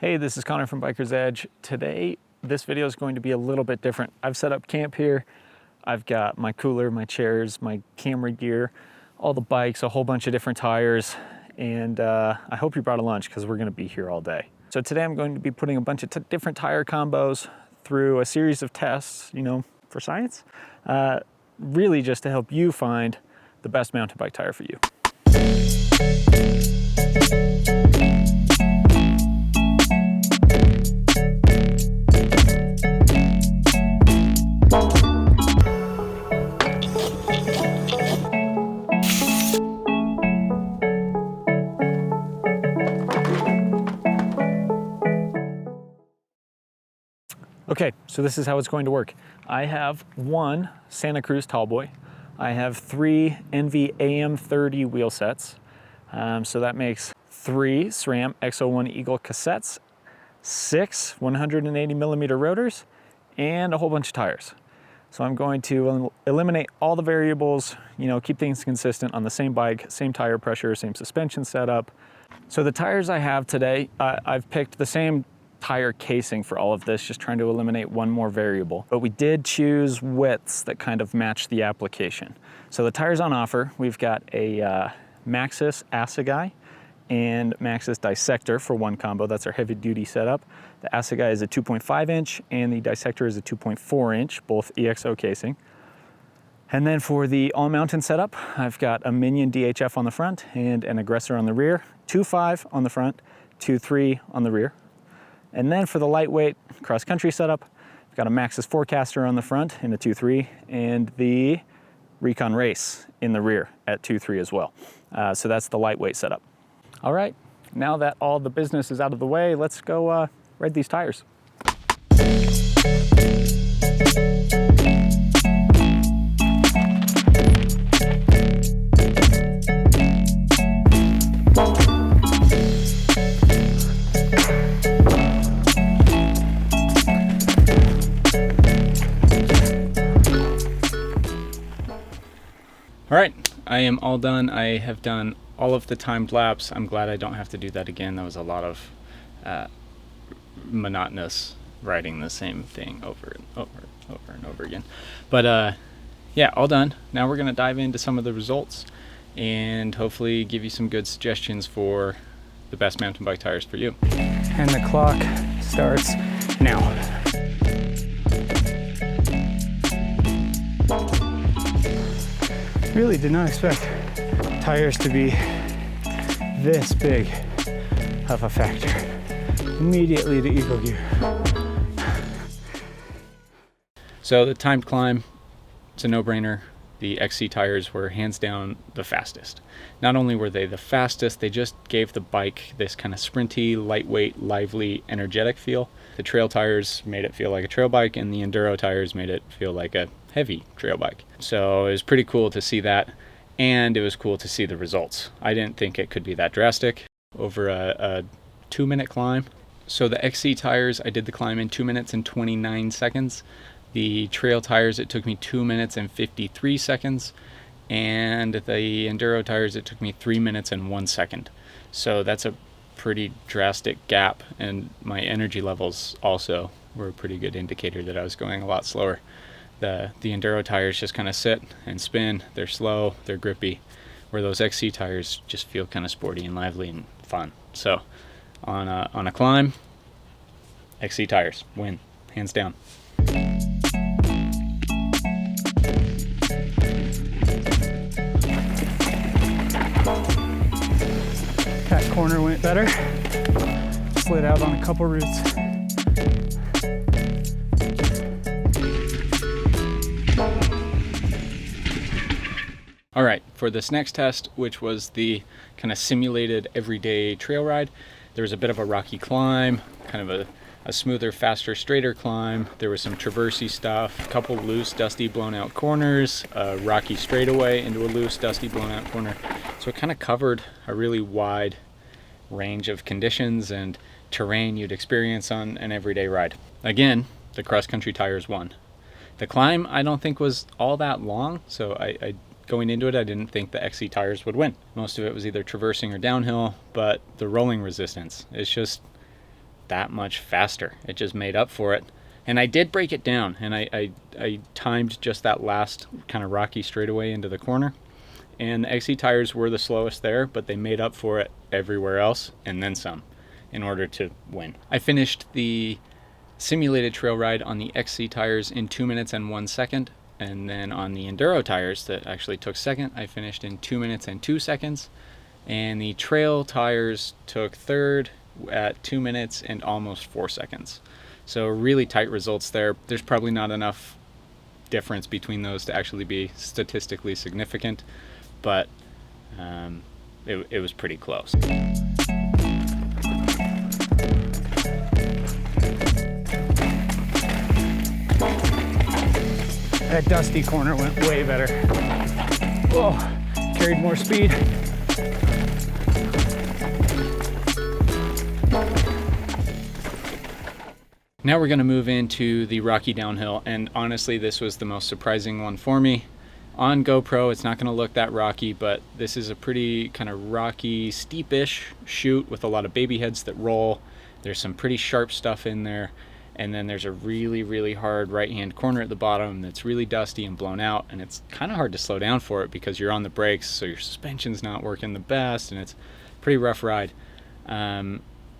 Hey, this is Connor from Biker's Edge. Today, this video is going to be a little bit different. I've set up camp here. I've got my cooler, my chairs, my camera gear, all the bikes, a whole bunch of different tires, and I hope you brought a lunch because we're going to be here all day. So today I'm going to be putting a bunch of different tire combos through a series of tests, for science, really just to help you find the best mountain bike tire for you. Okay, so this is how it's going to work. I have one Santa Cruz Tallboy. I have three NV AM30 wheel sets. So that makes three SRAM X01 Eagle cassettes, six 180 millimeter rotors, and a whole bunch of tires. So I'm going to eliminate all the variables, keep things consistent on the same bike, same tire pressure, same suspension setup. So the tires I have today, I've picked the same tire casing for all of this, just trying to eliminate one more variable. But we did choose widths that kind of match the application. So the tires on offer, we've got a Maxxis Assegai and Maxxis Dissector for one combo. That's our heavy duty setup. The Assegai is a 2.5 inch and the Dissector is a 2.4 inch, both EXO casing. And then for the all mountain setup, I've got a Minion DHF on the front and an Aggressor on the rear, 2.5 on the front, 2.3 on the rear. And then for the lightweight cross-country setup, I've got a Maxxis Forecaster on the front in a 2.3 and the Recon Race in the rear at 2.3 as well. So that's the lightweight setup. All right, now that all the business is out of the way, let's go ride these tires. All right, I am all done. I have done all of the timed laps. I'm glad I don't have to do that again. That was a lot of monotonous riding the same thing over and over again. But yeah, all done. Now we're gonna dive into some of the results and hopefully give you some good suggestions for the best mountain bike tires for you. And the clock starts now. Really did not expect tires to be this big of a factor. Immediately to eco gear. So the timed climb, it's a no-brainer. The XC tires were hands down the fastest. Not only were they the fastest, they just gave the bike this kind of sprinty, lightweight, lively, energetic feel. The trail tires made it feel like a trail bike, and the Enduro tires made it feel like a heavy trail bike. So it was pretty cool to see that, and it was cool to see the results. I didn't think it could be that drastic over a 2-minute climb. So the XC tires, I did the climb in 2 minutes and 29 seconds. The trail tires, it took me 2 minutes and 53 seconds. And the Enduro tires, it took me 3 minutes and 1 second. So that's a pretty drastic gap, and my energy levels also were a pretty good indicator that I was going a lot slower. The Enduro tires just kind of sit and spin. They're slow, they're grippy, where those XC tires just feel kind of sporty and lively and fun. So on a climb, XC tires win, hands down. That corner went better. Slid out on a couple routes. All right, for this next test, which was the kind of simulated everyday trail ride, there was a bit of a rocky climb, kind of a smoother, faster, straighter climb. There was some traversy stuff, a couple loose, dusty, blown out corners, a rocky straightaway into a loose, dusty, blown out corner. So it kind of covered a really wide range of conditions and terrain you'd experience on an everyday ride. Again, the cross-country tires won. The climb, I don't think was all that long, so I going into it, I didn't think the XC tires would win. Most of it was either traversing or downhill, but the rolling resistance, it's just that much faster. It just made up for it. And I did break it down, and I timed just that last kind of rocky straightaway into the corner. And the XC tires were the slowest there, but they made up for it everywhere else and then some in order to win. I finished the simulated trail ride on the XC tires in 2 minutes and 1 second. And then on the Enduro tires that actually took second, I finished in 2 minutes and 2 seconds. And the trail tires took third at 2 minutes and almost 4 seconds. So really tight results there. There's probably not enough difference between those to actually be statistically significant, but it was pretty close. That dusty corner went way better. Whoa, carried more speed. Now we're going to move into the rocky downhill, and honestly this was the most surprising one for me. On GoPro it's not going to look that rocky, but this is a pretty kind of rocky, steepish chute with a lot of baby heads that roll. There's some pretty sharp stuff in there, and then there's a really hard right hand corner at the bottom that's really dusty and blown out, and it's kind of hard to slow down for it because you're on the brakes, so your suspension's not working the best, and it's a pretty rough ride.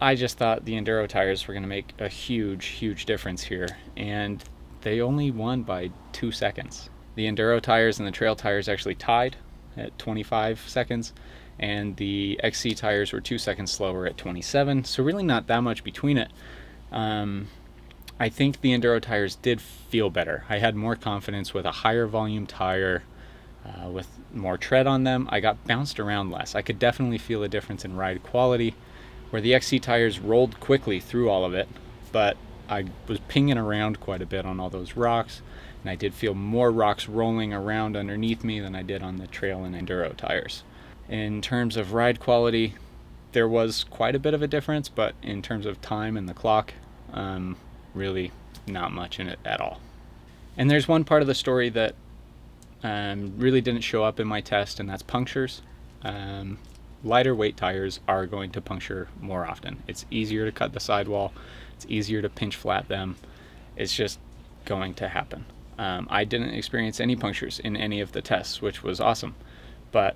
I just thought the Enduro tires were going to make a huge difference here, and they only won by 2 seconds. The Enduro tires and the trail tires actually tied at 25 seconds, and the XC tires were 2 seconds slower at 27, so really not that much between it. I think the Enduro tires did feel better. I had more confidence with a higher volume tire, with more tread on them. I got bounced around less. I could definitely feel a difference in ride quality, where the XC tires rolled quickly through all of it, but I was pinging around quite a bit on all those rocks, and I did feel more rocks rolling around underneath me than I did on the trail and Enduro tires. In terms of ride quality, there was quite a bit of a difference, but in terms of time and the clock, really not much in it at all. And there's one part of the story that really didn't show up in my test, and that's punctures. Lighter weight tires are going to puncture more often. It's easier to cut the sidewall. It's easier to pinch flat them. It's just going to happen. I didn't experience any punctures in any of the tests, which was awesome. But,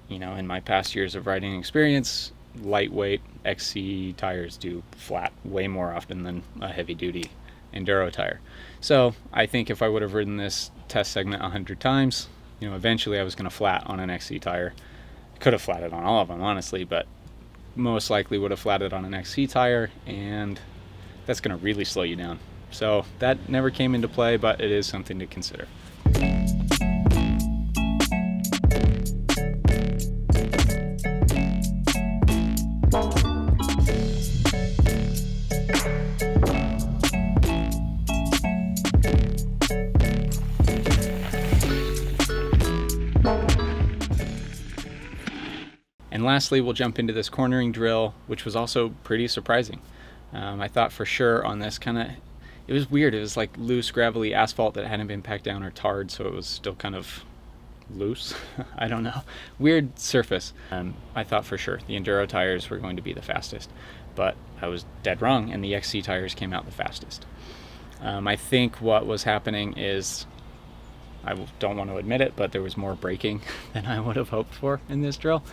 you know, in my past years of riding experience, lightweight XC tires do flat way more often than a heavy duty Enduro tire. So I think if I would have ridden this test segment 100 times, you know, eventually I was going to flat on an XC tire. Could have flatted on all of them, honestly, but most likely would have flatted on an XC tire, and that's going to really slow you down. So that never came into play, but it is something to consider. And lastly, we'll jump into this cornering drill, which was also pretty surprising. I thought for sure on this it was weird. It was like loose, gravelly asphalt that hadn't been packed down or tarred, so it was still kind of loose. I don't know. Weird surface. I thought for sure the Enduro tires were going to be the fastest, but I was dead wrong, and the XC tires came out the fastest. I think what was happening is, I don't want to admit it, but there was more braking than I would have hoped for in this drill.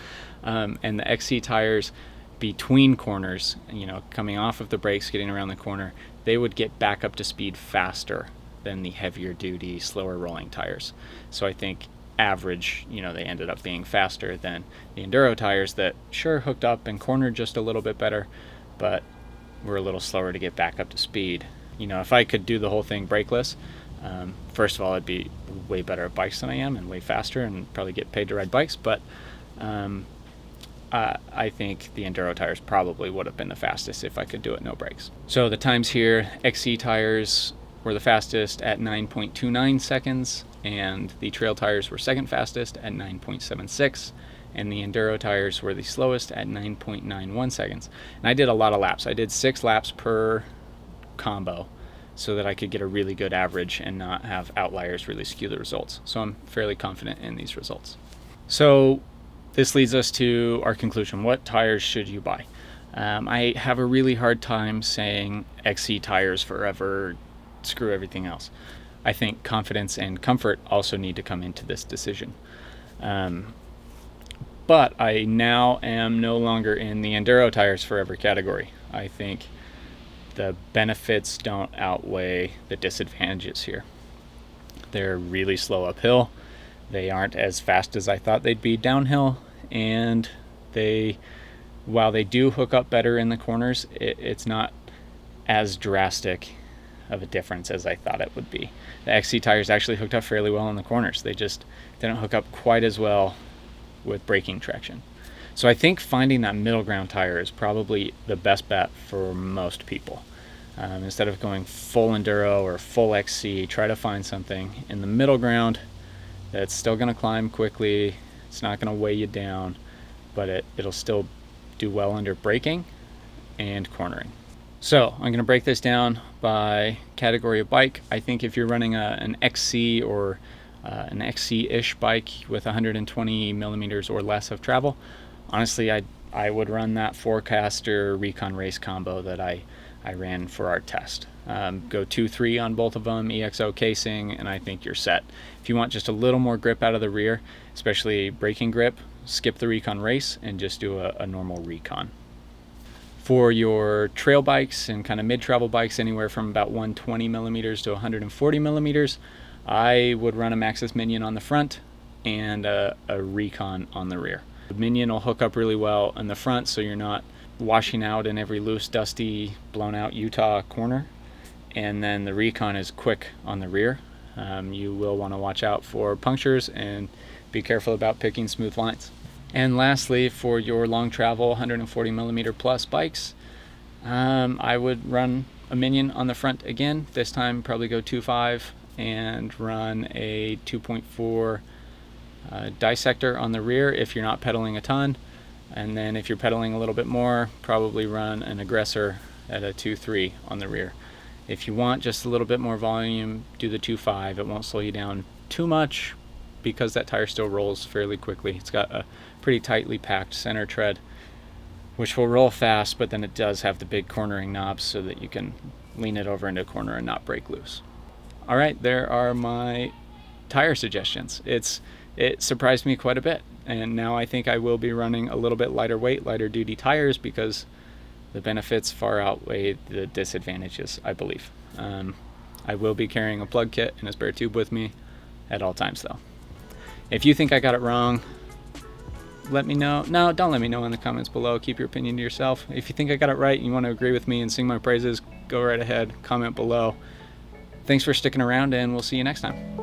And the XC tires between corners, you know, coming off of the brakes, getting around the corner, they would get back up to speed faster than the heavier duty, slower rolling tires. So I think average, you know, they ended up being faster than the Enduro tires that sure hooked up and cornered just a little bit better, but were a little slower to get back up to speed. You know, if I could do the whole thing brakeless, first of all, I'd be way better at bikes than I am and way faster and probably get paid to ride bikes, but I think the Enduro tires probably would have been the fastest if I could do it no brakes. So the times here, XC tires were the fastest at 9.29 seconds, and the trail tires were second fastest at 9.76, and the Enduro tires were the slowest at 9.91 seconds. And I did a lot of laps. I did 6 laps per combo so that I could get a really good average and not have outliers really skew the results. So I'm fairly confident in these results. So this leads us to our conclusion. What tires should you buy? I have a really hard time saying XC tires forever, screw everything else. I think confidence and comfort also need to come into this decision. But I now am no longer in the Enduro tires forever category. I think the benefits don't outweigh the disadvantages here. They're really slow uphill. They aren't as fast as I thought they'd be downhill, and while they do hook up better in the corners, it's not as drastic of a difference as I thought it would be. The XC tires actually hooked up fairly well in the corners. They don't hook up quite as well with braking traction. So I think finding that middle ground tire is probably the best bet for most people. Instead of going full Enduro or full XC, try to find something in the middle ground that's still going to climb quickly. It's not going to weigh you down, but it'll still do well under braking and cornering. So I'm going to break this down by category of bike. I think if you're running an XC or an XC-ish bike with 120 millimeters or less of travel, honestly, I would run that Forecaster Recon Race combo that I ran for our test. Go 2-3 on both of them, EXO casing, and I think you're set. If you want just a little more grip out of the rear, especially braking grip, skip the Recon Race and just do a normal Recon. For your trail bikes and kind of mid-travel bikes, anywhere from about 120 millimeters to 140 millimeters, I would run a Maxxis Minion on the front and a Recon on the rear. The Minion will hook up really well in the front, so you're not washing out in every loose, dusty, blown out Utah corner. And then the Recon is quick on the rear. You will want to watch out for punctures and be careful about picking smooth lines. And lastly, for your long travel 140 millimeter plus bikes, I would run a Minion on the front again. This time probably go 2.5 and run a 2.4 dissector on the rear if you're not pedaling a ton. And then if you're pedaling a little bit more, probably run an aggressor at a 2.3 on the rear. If you want just a little bit more volume, do the 2.5. It won't slow you down too much because that tire still rolls fairly quickly. It's got a pretty tightly packed center tread, which will roll fast, but then it does have the big cornering knobs so that you can lean it over into a corner and not break loose. All right, there are my tire suggestions. It surprised me quite a bit, and now I think I will be running a little bit lighter weight, lighter duty tires because the benefits far outweigh the disadvantages, I believe. I will be carrying a plug kit and a spare tube with me at all times though. If you think I got it wrong, let me know. No, don't let me know in the comments below. Keep your opinion to yourself. If you think I got it right and you want to agree with me and sing my praises, go right ahead, comment below. Thanks for sticking around, and we'll see you next time.